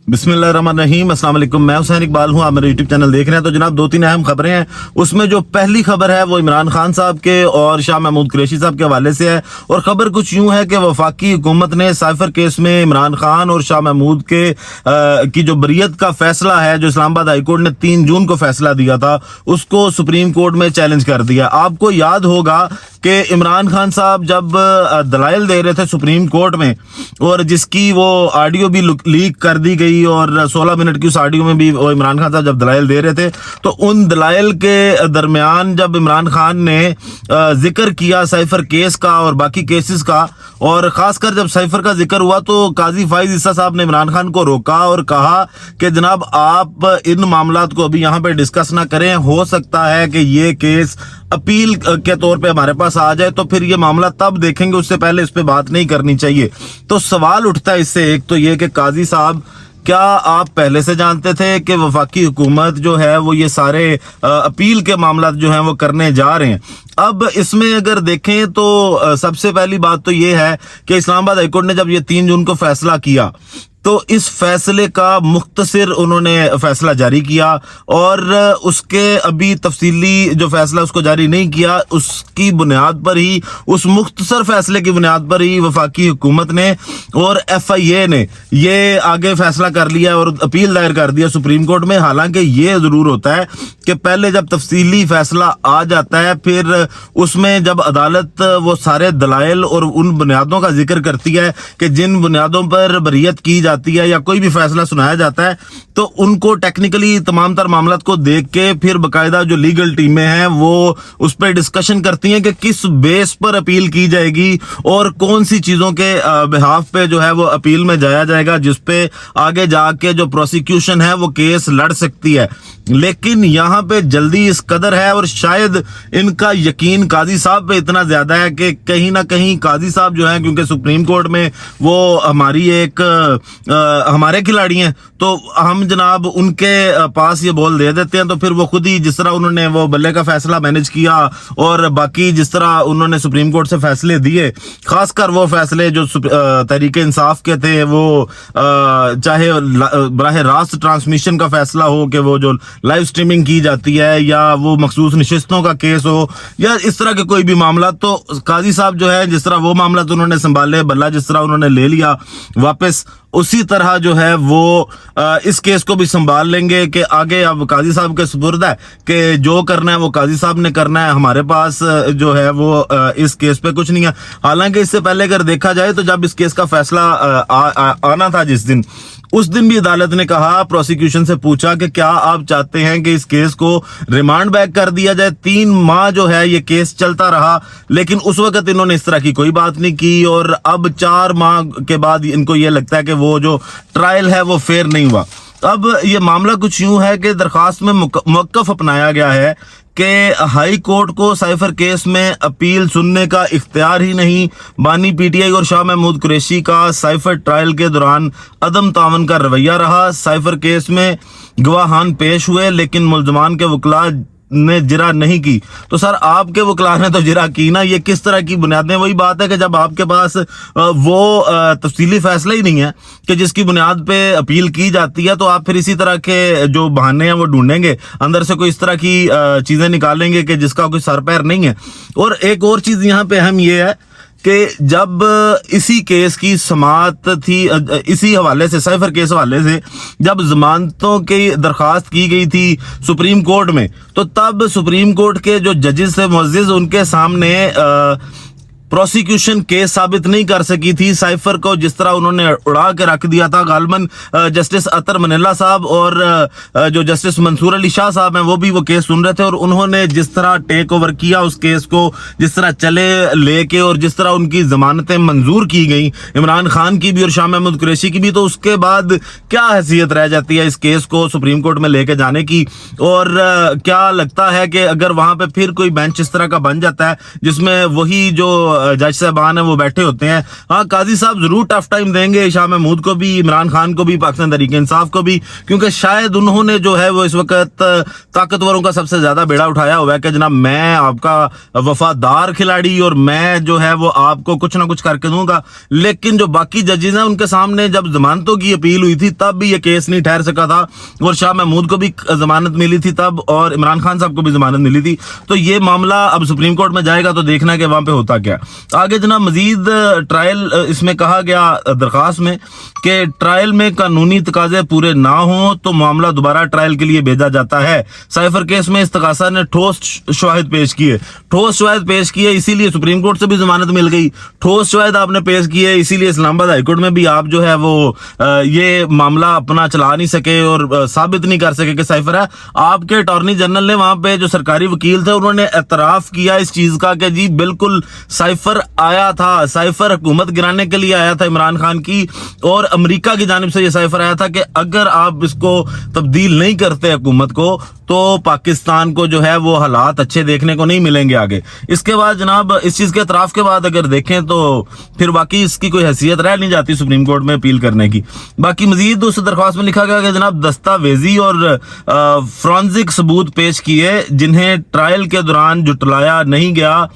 बिस्मिल्लाहिर्रहमानिर्रहीम, अस्सलाम वालेकुम। मैं हुसैन इकबाल हूँ, आप मेरा यूट्यूब चैनल देख रहे हैं। तो जनाब दो तीन अहम खबरें हैं। उसमें जो पहली खबर है वो इमरान खान साहब के और शाह महमूद कुरैशी साहब के हवाले से है। और खबर कुछ यूँ है कि वफाकी हुकूमत ने साइफर केस में इमरान खान और शाह महमूद के की जो बरियत का फैसला है, जो इस्लामाबाद हाई कोर्ट ने 3 जून को फैसला दिया था, उसको सुप्रीम कोर्ट में चैलेंज कर दिया। आपको याद होगा कि इमरान खान साहब जब दलाइल दे रहे थे सुप्रीम कोर्ट में, और जिसकी वो ऑडियो भी लीक कर दी गई, और 16 मिनट की उस ऑडियो में भी वो इमरान खान साहब जब दलाइल दे रहे थे, तो उन दलाइल के दरमियान जब इमरान खान ने जिक्र किया साइफर केस का और बाकी केसेस का, और खासकर जब साइफर का जिक्र हुआ, तो काजी फाइज ईसा साहब ने इमरान खान को रोका और कहा कि जनाब आप इन मामलात को अभी यहाँ पे डिस्कस ना करें, हो सकता है कि ये केस अपील के तौर पे हमारे पास आ जाए, तो फिर ये मामला तब देखेंगे, उससे पहले इस पे बात नहीं करनी चाहिए। तो सवाल उठता है इससे, एक तो ये कि काजी साहब, क्या आप पहले से जानते थे कि वफाकी हुकूमत जो है वो ये सारे अपील के मामला जो हैं वो करने जा रहे हैं? अब इसमें अगर देखें तो सबसे पहली बात तो ये है कि इस्लामाबाद हाई कोर्ट ने जब ये 3 जून को फैसला किया, तो इस फैसले का मुख्तसर उन्होंने फैसला जारी किया, और उसके अभी तफसीली जो फैसला उसको जारी नहीं किया, उसकी बुनियाद पर ही, उस मुख्तसर फैसले की बुनियाद पर ही वफाकी हुकूमत ने और FIA ने ये आगे फैसला कर लिया और अपील दायर कर दिया सुप्रीम कोर्ट में। हालांकि ये ज़रूर होता है कि पहले जब तफसीली फैसला आ जाता है, फिर उसमें जब अदालत वो सारे दलाइल और उन बुनियादों का जिक्र करती है कि जिन बुनियादों पर बरियत की जाती है या कोई भी फैसला सुनाया जाता है, तो उनको टेक्निकली तमाम तर मामलात को देख के फिर बाकायदा जो लीगल टीमें हैं वो उस पर डिस्कशन करती हैं कि किस बेस पर अपील की जाएगी और कौन सी चीज़ों के बिहाफ पे जो है वो अपील में जाया जाएगा, जिस पे आगे जाके जो प्रोसिक्यूशन है वो केस लड़ सकती है। लेकिन यहाँ पे जल्दी इस कदर है, और शायद इनका यकीन काजी साहब पे इतना ज्यादा है कि कहीं ना कहीं काजी साहब जो है, क्योंकि सुप्रीम कोर्ट में वो हमारी एक हमारे खिलाड़ी हैं, तो हम जनाब उनके पास ये बॉल दे देते हैं, तो फिर वो खुद ही जिस तरह उन्होंने वो बल्ले का फैसला मैनेज किया और बाकी जिस तरह उन्होंने सुप्रीम कोर्ट से फैसले दिए, खासकर वो फैसले जो तहरीक इंसाफ के थे, वो चाहे बराह रास्त ट्रांसमिशन का फैसला हो कि वो जो लाइव स्ट्रीमिंग की जाती है, या वो मखसूस नशिस्तों का केस हो, या इस तरह के कोई भी मामला, तो काजी साहब जो है जिस तरह वो मामला तो उन्होंने संभाले, बल्ला जिस तरह उन्होंने ले लिया वापस, उसी तरह जो है वो इस केस को भी संभाल लेंगे कि आगे अब काजी साहब के सुपुर्द है कि जो करना है वो काजी साहब ने करना है, हमारे पास जो है वो इस केस पे कुछ नहीं है। हालांकि इससे पहले अगर देखा जाए तो जब इस केस का फैसला आना था जिस दिन, उस दिन भी अदालत ने कहा, प्रोसिक्यूशन से पूछा कि क्या आप चाहते हैं कि इस केस को रिमांड बैक कर दिया जाए। 3 माह जो है ये केस चलता रहा, लेकिन उस वक्त इन्होंने इस तरह की कोई बात नहीं की, और अब 4 माह के बाद इनको ये लगता है कि वो जो ट्रायल है वो फेयर नहीं हुआ। अब ये मामला कुछ यूं है कि दरखास्त में मौक़िफ़ अपनाया गया है कि हाई कोर्ट को साइफर केस में अपील सुनने का इख्तियार ही नहीं। बानी PTI और शाह महमूद कुरैशी का साइफर ट्रायल के दौरान अदम तावन का रवैया रहा। साइफर केस में गवाहान पेश हुए, लेकिन मुल्ज़मान के वकला ने जिरा नहीं की। तो सर आपके वकला ने तो जिरा की ना, ये किस तरह की बुनियादें? वही बात है कि जब आपके पास वो तफसीली फैसला ही नहीं है कि जिसकी बुनियाद पे अपील की जाती है, तो आप फिर इसी तरह के जो बहाने हैं वो ढूंढेंगे, अंदर से कोई इस तरह की चीज़ें निकालेंगे कि जिसका कोई सर पैर नहीं है। और एक और चीज़ यहाँ पे अहम ये है कि जब इसी केस की समाअत थी, इसी हवाले से साइफर केस हवाले से जब जमानतों की दरखास्त की गई थी सुप्रीम कोर्ट में, तो तब सुप्रीम कोर्ट के जो जजेस थे मुअज़्ज़िज़, उनके सामने प्रोसिक्यूशन केस साबित नहीं कर सकी थी। साइफर को जिस तरह उन्होंने उड़ा के रख दिया था, गालमन जस्टिस अतर मनीला साहब और जो जस्टिस मंसूर अली शाह साहब हैं वो भी वो केस सुन रहे थे, और उन्होंने जिस तरह टेक ओवर किया उस केस को, जिस तरह चले लेके, और जिस तरह उनकी जमानतें मंजूर की गई, इमरान खान की भी और शाह महमूद कुरैशी की भी, तो उसके बाद क्या हैसियत रह जाती है इस केस को सुप्रीम कोर्ट में लेके जाने की? और क्या लगता है कि अगर वहां पे फिर कोई बेंच इस तरह का बन जाता है जिसमें वही जो जज साहबान हैं वो बैठे होते हैं। हाँ, काजी साहब जरूर टफ टाइम देंगे शाह महमूद को भी, इमरान खान को भी, पाकिस्तान तहरीक इंसाफ को भी, क्योंकि शायद उन्होंने जो है वो इस वक्त ताकतवरों का सबसे ज्यादा बेड़ा उठाया हुआ है कि जनाब मैं आपका वफादार खिलाड़ी और मैं जो है वो आपको कुछ ना कुछ करके दूंगा। लेकिन जो बाकी जजेस हैं उनके सामने जब जमानतों की अपील हुई थी तब भी ये केस नहीं ठहर सका था, और शाह महमूद को भी जमानत मिली थी तब, और इमरान खान साहब को भी जमानत मिली थी। तो ये मामला अब सुप्रीम कोर्ट में जाएगा तो देखना है कि वहां पे होता क्या। आगे जनाब मजीद ट्रायल इसमें कहा गया दरखास्त में कि ट्रायल में कानूनी तकाजे पूरे ना हो तो मामला दोबारा ट्रायल के लिए भेजा जाता है। साइफर केस में इस्तगासा ने ठोस शवाहिद पेश किए, ठोस शवाहिद पेश किए, इसीलिए सुप्रीम कोर्ट से भी जमानत मिल गई। ठोस शवाहिद आपने पेश किए, इसीलिए इस्लामाबाद हाईकोर्ट में भी आप जो है वो ये मामला अपना चला नहीं सके और साबित नहीं कर सके कि साइफर है। आपके अटॉर्नी जनरल ने वहां पे जो सरकारी वकील थे उन्होंने एतराफ किया इस चीज का कि जी बिल्कुल साइफर आया था, साइफर हुकूमत गिराने के लिए आया था इमरान खान की, और अमेरिका की जानिब से ये साइफर आया था कि अगर आप इसको तब्दील नहीं करते हुकूमत को तो पाकिस्तान को जो है वो हालात अच्छे देखने को नहीं मिलेंगे आगे। इसके बाद जनाब इस चीज के एतराफ के बाद अगर देखें तो फिर बाकी इसकी कोई हैसियत रह नहीं जाती सुप्रीम कोर्ट में अपील करने की। बाकी मजीद उस दरख्वास्त में लिखा गया कि जनाब दस्तावेजी और फॉरेंसिक सबूत पेश किए जिन्हें ट्रायल के दौरान जुटलाया नहीं गया।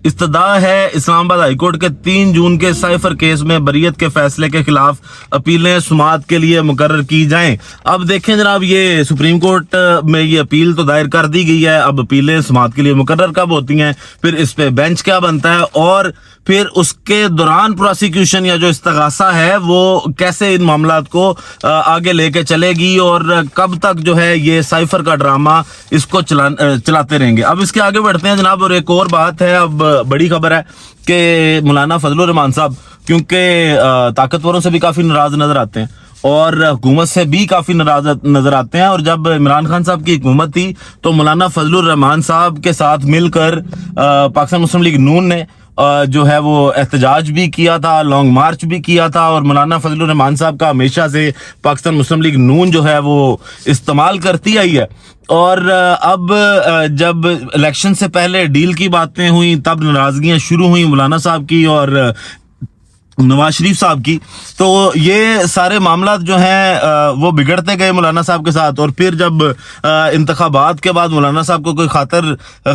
इस्तदा है इस्लामाबाद हाईकोर्ट के 3 जून के साइफर केस में बरीयत के फैसले के खिलाफ अपीलें सुमात के लिए मुकर्रर की जाएं। अब देखें जनाब ये सुप्रीम कोर्ट में ये अपील तो दायर कर दी गई है, अब अपीलें सुमात के लिए मुकर्रर कब होती हैं, फिर इस पे बेंच क्या बनता है, और फिर उसके दौरान प्रोसिक्यूशन या जो इस्तगासा है वो कैसे इन मामलात को आगे लेके चलेगी और कब तक जो है ये साइफर का ड्रामा इसको चलाते रहेंगे। अब इसके आगे बढ़ते हैं जनाब, और एक और बात है, अब बड़ी खबर है कि मौलाना फजलुर रहमान साहब क्योंकि ताकतवरों से भी काफी नाराज नजर आते हैं और हुकूमत से भी काफी नाराज नजर आते हैं, और जब इमरान खान साहब की हुकूमत थी तो मौलाना फजलुर रहमान साहब के साथ मिलकर पाकिस्तान मुस्लिम लीग नून ने जो है वो एहतजाज भी किया था, लॉन्ग मार्च भी किया था, और मौलाना फजलुर रहमान साहब का हमेशा से पाकिस्तान मुस्लिम लीग नून जो है वो इस्तेमाल करती आई है। और अब जब इलेक्शन से पहले डील की बातें हुई तब नाराजगियां शुरू हुई मौलाना साहब की और नवाज शरीफ साहब की, तो ये सारे मामला जो हैं वो बिगड़ते गए मौलाना साहब के साथ। और फिर जब इंतखाबात के बाद मौलाना साहब को कोई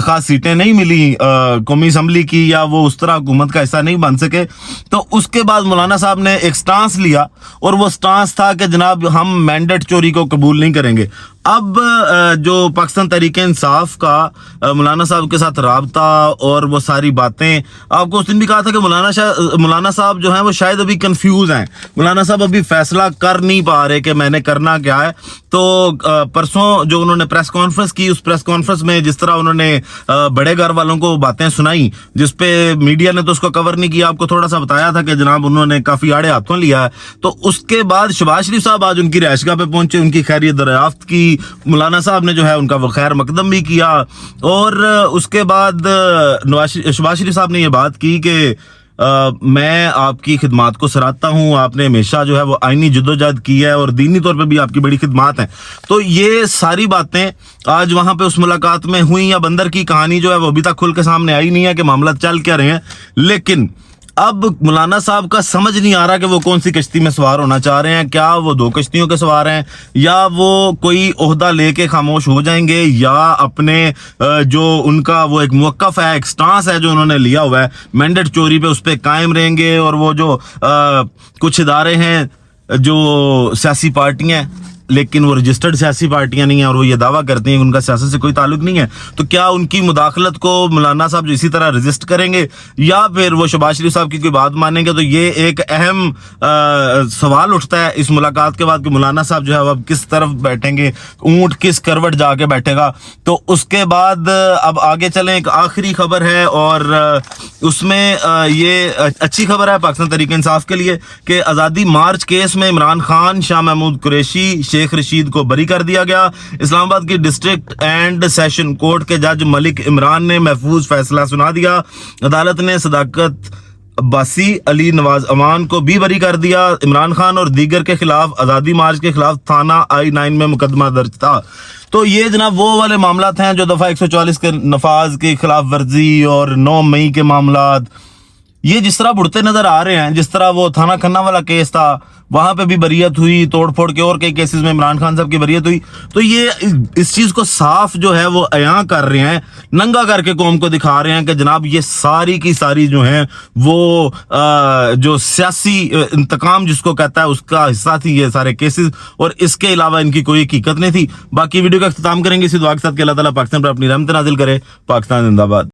खास सीटें नहीं मिली कौमी असम्बली की, या वो उस तरह हुकूमत का हिस्सा नहीं बन सके, तो उसके बाद मौलाना साहब ने एक स्टांस लिया, और वो स्टांस था कि जनाब हम मैंडेट चोरी को कबूल नहीं करेंगे। अब जो पाकिस्तान तहरीक इंसाफ का मौलाना साहब के साथ राबता और वो सारी बातें, आपको उस दिन भी कहा था कि मौलाना साहब जो हैं वो शायद अभी कंफ्यूज हैं, मौलाना साहब अभी फैसला कर नहीं पा रहे कि मैंने करना क्या है। तो परसों जो उन्होंने प्रेस कॉन्फ्रेंस की, उस प्रेस कॉन्फ्रेंस में जिस तरह उन्होंने बड़े घर वालों को बातें सुनाई, जिसपे मीडिया ने तो उसको कवर नहीं किया, आपको थोड़ा सा बताया था कि जनाब उन्होंने काफी आड़े हाथों लिया है। तो उसके बाद शहबाज शरीफ साहब आज उनकी रिहाइशगाह पे पहुंचे, उनकी खैरियत दरियाफ्त की, मौलाना साहब ने जो है उनका खैर मकदम भी किया, और उसके बाद शहबाज शरीफ साहब ने ये बात की कि मैं आपकी खिदमात को सराहता हूँ, आपने हमेशा जो है वो आईनी जद्दोजहद की है और दीनी तौर पे भी आपकी बड़ी खिदमात हैं। तो ये सारी बातें आज वहां पे उस मुलाकात में हुई। अब अंदर की कहानी जो है वो अभी तक खुल के सामने आई नहीं है कि मामला चल क्या रहे हैं, लेकिन अब मौलाना साहब का समझ नहीं आ रहा कि वो कौन सी कश्ती में सवार होना चाह रहे हैं, क्या वो 2 कश्तियों के सवार हैं, या वो कोई ओहदा लेके खामोश हो जाएंगे, या अपने जो उनका वो एक मुवक्कफ है, एक स्टांस है जो उन्होंने लिया हुआ है मैंडेट चोरी पे, उस पर कायम रहेंगे। और वो जो कुछ इदारे हैं जो सियासी पार्टियां लेकिन वो रजिस्टर्ड सियासी पार्टियां नहीं है और वो ये दावा करती हैं कि उनका सियासत से कोई ताल्लुक नहीं है, तो क्या उनकी मुदाखलत को मौलाना साहब जो इसी तरह रजिस्ट करेंगे, या फिर वो शहबाज शरीफ साहब की कोई बात मानेंगे? तो ये एक अहम सवाल उठता है इस मुलाकात के बाद कि मौलाना साहब जो है अब किस तरफ बैठेंगे, ऊंट किस करवट जाके बैठेगा। तो उसके बाद अब आगे चलें, एक आखिरी खबर है और उसमें ये अच्छी खबर है पाकिस्तान तहरीक इंसाफ के लिए कि आज़ादी मार्च केस में इमरान खान, शाह महमूद कुरैशी, शेख रशीद को बरी कर दिया गया। इस्लामाबाद की डिस्ट्रिक्ट एंड सेशन कोर्ट के जज मलिक इमरान ने महफूज फैसला सुना दिया। अदालत ने सदाकत अब्बासी, अली नवाज अमान को भी बरी कर दिया। इमरान खान और दीगर के खिलाफ आज़ादी मार्च के खिलाफ थाना I-9 में मुकदमा दर्ज था। तो ये जनाब वो वाले मामला हैं जो दफ़ा 144 के नफाज की खिलाफ वर्जी और 9 मई के मामलात یہ جس طرح بڑھتے نظر آ رہے ہیں, جس طرح وہ تھانہ کھنہ والا کیس تھا, وہاں پہ بھی بریت ہوئی, توڑ پھوڑ کے اور کئی کیسز میں عمران خان صاحب کی بریت ہوئی, تو یہ اس چیز کو صاف جو ہے وہ عیاں کر رہے ہیں, ننگا کر کے قوم کو دکھا رہے ہیں کہ جناب یہ ساری کی ساری جو ہیں وہ جو سیاسی انتقام جس کو کہتا ہے اس کا حصہ تھی یہ سارے کیسز, اور اس کے علاوہ ان کی کوئی حقیقت نہیں تھی. باقی ویڈیو کا اختتام کریں گے اسی دعا کے ساتھ کہ اللہ تعالیٰ پاکستان پر اپنی رحمت نازل کرے. پاکستان زندہ باد.